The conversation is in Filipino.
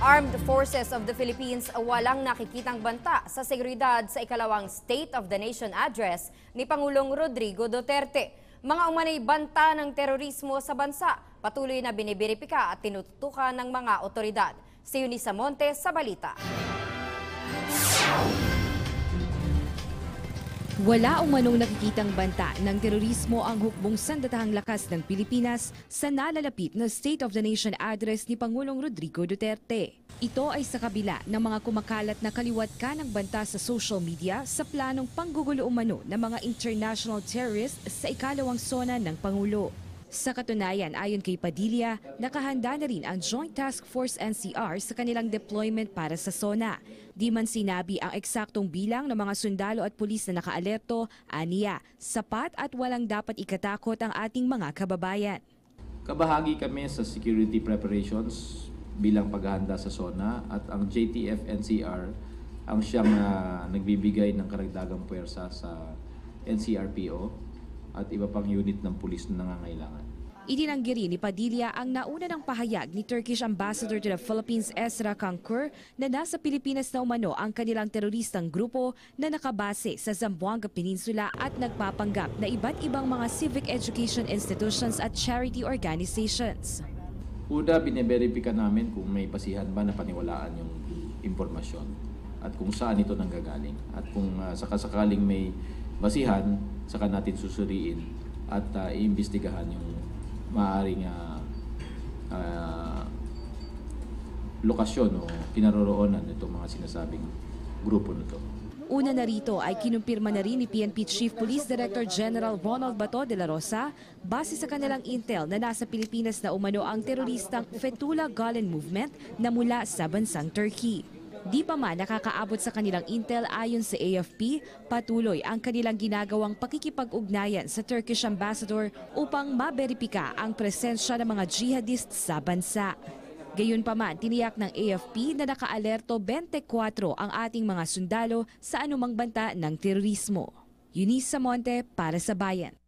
Armed Forces of the Philippines walang nakikitang banta sa seguridad sa ikalawang State of the Nation address ni Pangulong Rodrigo Duterte. Mga umanay banta ng terorismo sa bansa, patuloy na biniberipika at tinututukan ng mga otoridad. Si Eunice Monte sa balita. Wala umanong nakikitang banta ng terorismo ang hukbong sandatahang lakas ng Pilipinas sa nalalapit na State of the Nation address ni Pangulong Rodrigo Duterte. Ito ay sa kabila ng mga kumakalat na kaliwat ka ng banta sa social media sa planong panggugulo umano ng mga international terrorists sa ikalawang sona ng Pangulo. Sa katunayan, ayon kay Padilla, nakahanda na rin ang Joint Task Force NCR sa kanilang deployment para sa SONA. Di man sinabi ang eksaktong bilang ng mga sundalo at pulis na nakaalerto, aniya, sapat at walang dapat ikatakot ang ating mga kababayan. Kabahagi kami sa security preparations bilang paghahanda sa SONA at ang JTF NCR ang siyang nagbibigay ng karagdagang puwersa sa NCRPO at iba pang unit ng pulis na nangangailangan. Itinanggi rin ni Padilla ang nauna ng pahayag ni Turkish Ambassador to the Philippines Ezra Kankur na nasa Pilipinas na umano ang kanilang teroristang grupo na nakabase sa Zamboanga Peninsula at nagpapanggap na iba't ibang mga civic education institutions at charity organizations. Una, biniberipika namin kung may basihan ba na paniwalaan yung impormasyon at kung saan ito nanggagaling. At kung sakasakaling may basihan, saka natin susuriin at iimbestigahan yung maaaring lokasyon o kinaroroonan nitong mga sinasabing grupo nito. Una na rito ay kinumpirma na rin ni PNP Chief Police Director General Ronald Bato de la Rosa base sa kanilang intel na nasa Pilipinas na umano ang teroristang Fethullah Gulen Movement na mula sa bansang Turkey. Di pa man nakakaabot sa kanilang intel ayon sa AFP, patuloy ang kanilang ginagawang pakikipag-ugnayan sa Turkish Ambassador upang maberipika ang presensya ng mga jihadist sa bansa. Gayunpaman, tiniyak ng AFP na nakaalerto 24 ang ating mga sundalo sa anumang banta ng terorismo. Eunice Monte para sa Bayan.